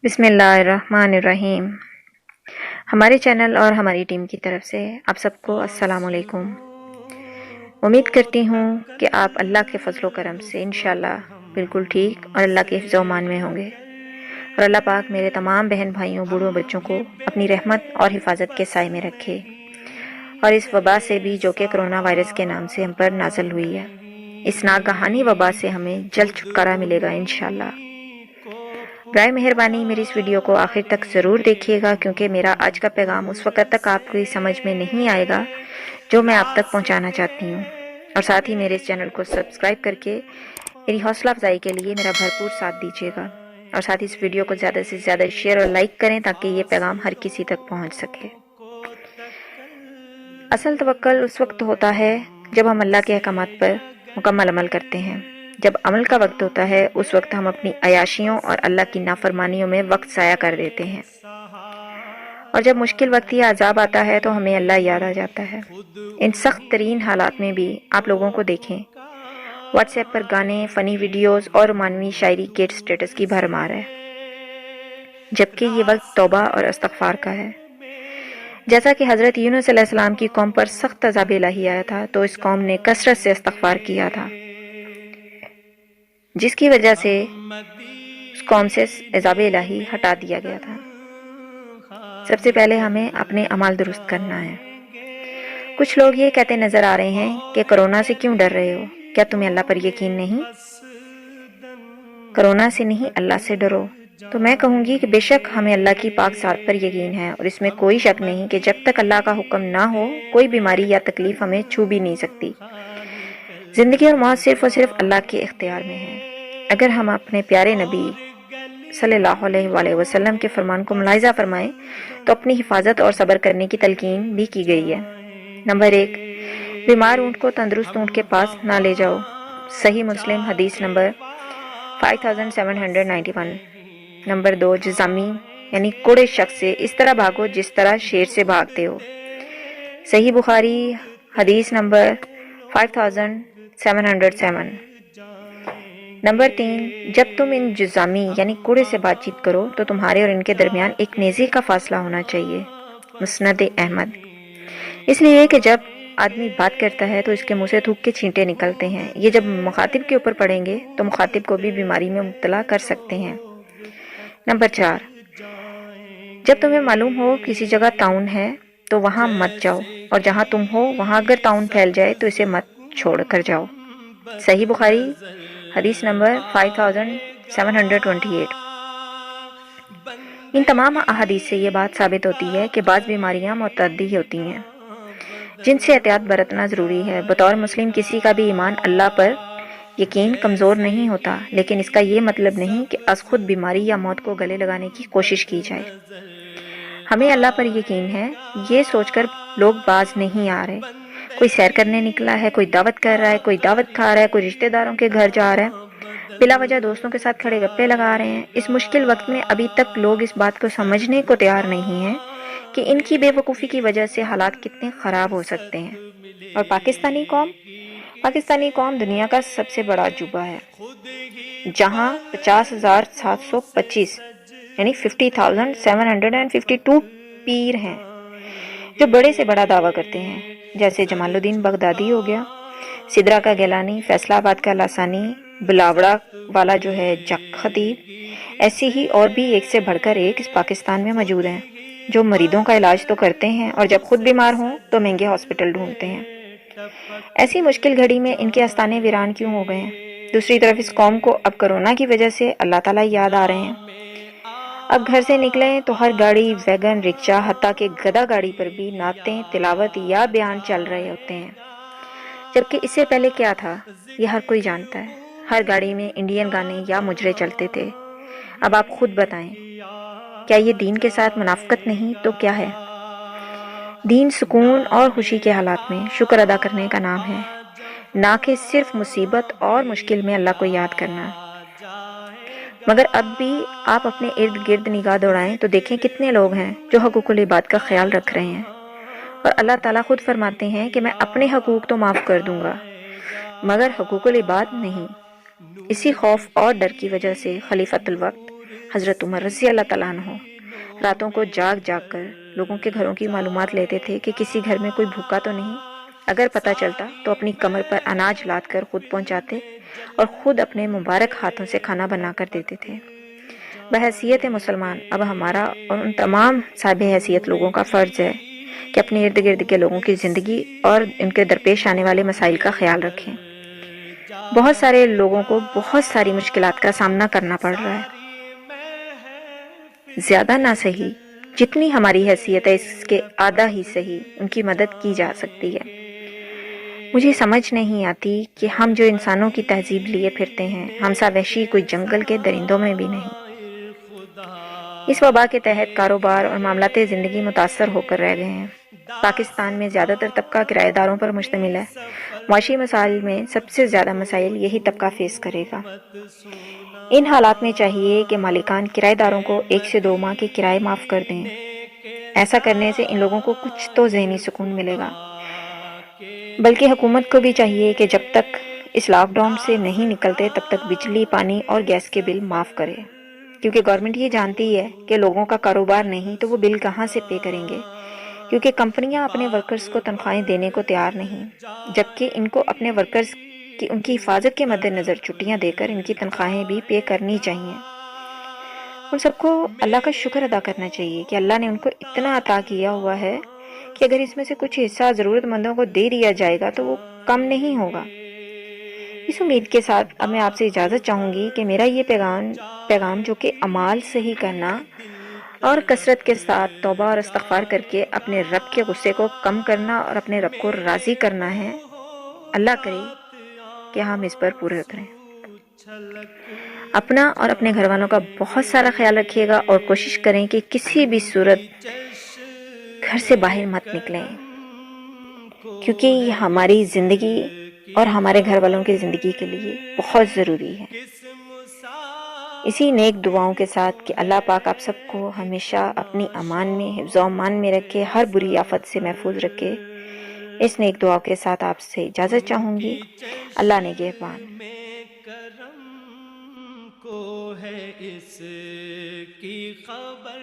بسم اللہ الرحمن الرحیم۔ ہمارے چینل اور ہماری ٹیم کی طرف سے آپ سب کو السلام علیکم۔ امید کرتی ہوں کہ آپ اللہ کے فضل و کرم سے انشاءاللہ بالکل ٹھیک اور اللہ کے حفظ و امان میں ہوں گے، اور اللہ پاک میرے تمام بہن بھائیوں بوڑھوں بچوں کو اپنی رحمت اور حفاظت کے سائے میں رکھے، اور اس وبا سے بھی جو کہ کرونا وائرس کے نام سے ہم پر نازل ہوئی ہے، اس ناگہانی وبا سے ہمیں جلد چھٹکارا ملے گا انشاءاللہ۔ برائے مہربانی میری اس ویڈیو کو آخر تک ضرور دیکھیے گا، کیونکہ میرا آج کا پیغام اس وقت تک آپ کی سمجھ میں نہیں آئے گا جو میں آپ تک پہنچانا چاہتی ہوں، اور ساتھ ہی میرے اس چینل کو سبسکرائب کر کے میری حوصلہ افزائی کے لیے میرا بھرپور ساتھ دیجیے گا، اور ساتھ ہی اس ویڈیو کو زیادہ سے زیادہ شیئر اور لائک کریں تاکہ یہ پیغام ہر کسی تک پہنچ سکے۔ اصل توکل اس وقت ہوتا ہے جب ہم اللہ کے احکامات پر مکمل عمل کرتے ہیں۔ جب عمل کا وقت ہوتا ہے اس وقت ہم اپنی عیاشیوں اور اللہ کی نافرمانیوں میں وقت ضائع کر دیتے ہیں، اور جب مشکل وقت یا عذاب آتا ہے تو ہمیں اللہ یاد آ جاتا ہے۔ ان سخت ترین حالات میں بھی آپ لوگوں کو دیکھیں، واٹس ایپ پر گانے، فنی ویڈیوز اور رومانوی شاعری کے سٹیٹس کی بھرمار ہے، جبکہ یہ وقت توبہ اور استغفار کا ہے۔ جیسا کہ حضرت یونس علیہ السلام کی قوم پر سخت عذاب الہی آیا تھا تو اس قوم نے کثرت سے استغفار کیا تھا، جس کی وجہ سے اس قوم سے عذاب الہی ہٹا دیا گیا تھا۔ سب سے پہلے ہمیں اپنے اعمال درست کرنا ہے۔ کچھ لوگ یہ کہتے نظر آ رہے ہیں کہ کرونا سے کیوں ڈر رہے ہو؟ کیا تمہیں اللہ پر یقین نہیں؟ کرونا سے نہیں، اللہ سے ڈرو۔ تو میں کہوں گی کہ بے شک ہمیں اللہ کی پاک ذات پر یقین ہے، اور اس میں کوئی شک نہیں کہ جب تک اللہ کا حکم نہ ہو کوئی بیماری یا تکلیف ہمیں چھو بھی نہیں سکتی۔ زندگی اور موت صرف اور صرف اللہ کے اختیار میں ہے۔ اگر ہم اپنے پیارے نبی صلی اللہ علیہ وآلہ وسلم کے فرمان کو ملاحظہ فرمائیں تو اپنی حفاظت اور صبر کرنے کی تلقین بھی کی گئی ہے۔ نمبر 1، بیمار اونٹ کو تندرست اونٹ کے پاس نہ لے جاؤ۔ صحیح مسلم حدیث نمبر 5791۔ نمبر 2، جزامی یعنی کوڑے شخص سے اس طرح بھاگو جس طرح شیر سے بھاگتے ہو۔ صحیح بخاری حدیث نمبر 5707۔ نمبر 3، جب تم ان جزامی یعنی کوڑے سے بات چیت کرو تو تمہارے اور ان کے درمیان ایک نیزے کا فاصلہ ہونا چاہیے۔ مسند احمد۔ اس لیے کہ جب آدمی بات کرتا ہے تو اس کے منہ سے تھوک کے چھینٹے نکلتے ہیں، یہ جب مخاطب کے اوپر پڑیں گے تو مخاطب کو بھی بیماری میں مبتلا کر سکتے ہیں۔ نمبر 4، جب تمہیں معلوم ہو کسی جگہ طاعون ہے تو وہاں مت جاؤ، اور جہاں تم ہو وہاں اگر طاعون پھیل جائے تو اسے مت چھوڑ کر جاؤ۔ صحیح بخاری حدیث نمبر 5728۔ ان تمام احادیث سے یہ بات ثابت ہوتی ہے کہ بعض بیماریاں متعدی ہوتی ہیں جن سے احتیاط برتنا ضروری ہے۔ بطور مسلم کسی کا بھی ایمان اللہ پر یقین کمزور نہیں ہوتا، لیکن اس کا یہ مطلب نہیں کہ از خود بیماری یا موت کو گلے لگانے کی کوشش کی جائے۔ ہمیں اللہ پر یقین ہے، یہ سوچ کر لوگ باز نہیں آ رہے۔ کوئی سیر کرنے نکلا ہے، کوئی دعوت کر رہا ہے، کوئی دعوت کھا رہا ہے، کوئی رشتہ داروں کے گھر جا رہا ہے، بلا وجہ دوستوں کے ساتھ کھڑے گپے لگا رہے ہیں۔ اس مشکل وقت میں ابھی تک لوگ اس بات کو سمجھنے کو تیار نہیں ہیں کہ ان کی بے وقوفی کی وجہ سے حالات کتنے خراب ہو سکتے ہیں۔ اور پاکستانی قوم دنیا کا سب سے بڑا عجوبہ ہے، جہاں 50,725 یعنی 50,752 پیر ہیں جو بڑے سے بڑا دعویٰ کرتے ہیں، جیسے جمال الدین بغدادی ہو گیا، سدرا کا گیلانی، فیصلہ آباد کا لاسانی، بلاوڑا والا جو ہے جک خطیب، ایسے ہی اور بھی ایک سے بڑھ کر ایک اس پاکستان میں موجود ہیں جو مریضوں کا علاج تو کرتے ہیں اور جب خود بیمار ہوں تو مہنگے ہاسپٹل ڈھونڈتے ہیں۔ ایسی مشکل گھڑی میں ان کے آستانے ویران کیوں ہو گئے ہیں؟ دوسری طرف اس قوم کو اب کرونا کی وجہ سے اللہ تعالیٰ یاد آ رہے ہیں۔ اب گھر سے نکلیں تو ہر گاڑی، ویگن، رکشہ، حتیٰ کہ گدا گاڑی پر بھی نعتیں، تلاوت یا بیان چل رہے ہوتے ہیں، جبکہ اس سے پہلے کیا تھا یہ ہر کوئی جانتا ہے۔ ہر گاڑی میں انڈین گانے یا مجرے چلتے تھے۔ اب آپ خود بتائیں، کیا یہ دین کے ساتھ منافقت نہیں تو کیا ہے؟ دین سکون اور خوشی کے حالات میں شکر ادا کرنے کا نام ہے، نہ کہ صرف مصیبت اور مشکل میں اللہ کو یاد کرنا۔ مگر اب بھی آپ اپنے ارد گرد نگاہ دوڑائیں تو دیکھیں کتنے لوگ ہیں جو حقوق العباد کا خیال رکھ رہے ہیں، اور اللہ تعالیٰ خود فرماتے ہیں کہ میں اپنے حقوق تو معاف کر دوں گا مگر حقوق العباد نہیں۔ اسی خوف اور ڈر کی وجہ سے خلیفۃ الوقت حضرت عمر رضی اللہ تعالیٰ عنہ راتوں کو جاگ جاگ کر لوگوں کے گھروں کی معلومات لیتے تھے کہ کسی گھر میں کوئی بھوکا تو نہیں. اگر پتہ چلتا تو اپنی کمر پر اناج لاد کر خود پہنچاتے اور خود اپنے مبارک ہاتھوں سے کھانا بنا کر دیتے تھے. بحیثیت مسلمان اب ہمارا اور ان تمام صاحب حیثیت لوگوں کا فرض ہے کہ اپنے ارد گرد کے لوگوں کی زندگی اور ان کے درپیش آنے والے مسائل کا خیال رکھیں. بہت سارے لوگوں کو بہت ساری مشکلات کا سامنا کرنا پڑ رہا ہے. زیادہ نہ صحیح جتنی ہماری حیثیت ہے اس کے آدھا ہی صحیح ان کی مدد کی جا سکتی ہے. مجھے سمجھ نہیں آتی کہ ہم جو انسانوں کی تہذیب لیے پھرتے ہیں ہم سا وحشی کوئی جنگل کے درندوں میں بھی نہیں. اس وبا کے تحت کاروبار اور معاملات زندگی متاثر ہو کر رہ گئے ہیں. پاکستان میں زیادہ تر طبقہ کرایہ داروں پر مشتمل ہے. معاشی مسائل میں سب سے زیادہ مسائل یہی طبقہ فیس کرے گا. ان حالات میں چاہیے کہ مالکان کرایہ داروں کو 1 سے 2 ماہ کے کرائے معاف کر دیں. ایسا کرنے سے ان لوگوں کو کچھ تو ذہنی سکون ملے گا. بلکہ حکومت کو بھی چاہیے کہ جب تک اس لاک ڈاؤن سے نہیں نکلتے تب تک بجلی، پانی اور گیس کے بل معاف کرے. کیونکہ گورنمنٹ یہ جانتی ہے کہ لوگوں کا کاروبار نہیں تو وہ بل کہاں سے پے کریں گے. کیونکہ کمپنیاں اپنے ورکرز کو تنخواہیں دینے کو تیار نہیں، جبکہ ان کو اپنے ورکرز کی ان کی حفاظت کے مد نظر چھٹیاں دے کر ان کی تنخواہیں بھی پے کرنی چاہیے. ان سب کو اللہ کا شکر ادا کرنا چاہیے کہ اللہ نے ان کو اتنا عطا کیا ہوا ہے کہ اگر اس میں سے کچھ حصہ ضرورت مندوں کو دے دیا جائے گا تو وہ کم نہیں ہوگا. اس امید کے ساتھ اب میں آپ سے اجازت چاہوں گی کہ میرا یہ پیغام جو کہ اعمال صحیح کرنا اور کثرت کے ساتھ توبہ اور استغفار کر کے اپنے رب کے غصے کو کم کرنا اور اپنے رب کو راضی کرنا ہے، اللہ کرے کہ ہم اس پر پورے اتریں. اپنا اور اپنے گھر والوں کا بہت سارا خیال رکھیے گا اور کوشش کریں کہ کسی بھی صورت گھر سے باہر مت نکلیں، کیونکہ یہ ہماری زندگی اور ہمارے گھر والوں کی زندگی کے لیے بہت ضروری ہے. اسی نیک دعاؤں کے ساتھ کہ اللہ پاک آپ سب کو ہمیشہ اپنی امان میں، حفظ و امان میں رکھے، ہر بری آفت سے محفوظ رکھے. اس نیک دعا کے ساتھ آپ سے اجازت چاہوں گی. اللہ نگہبان. کو ہے اس کی خبر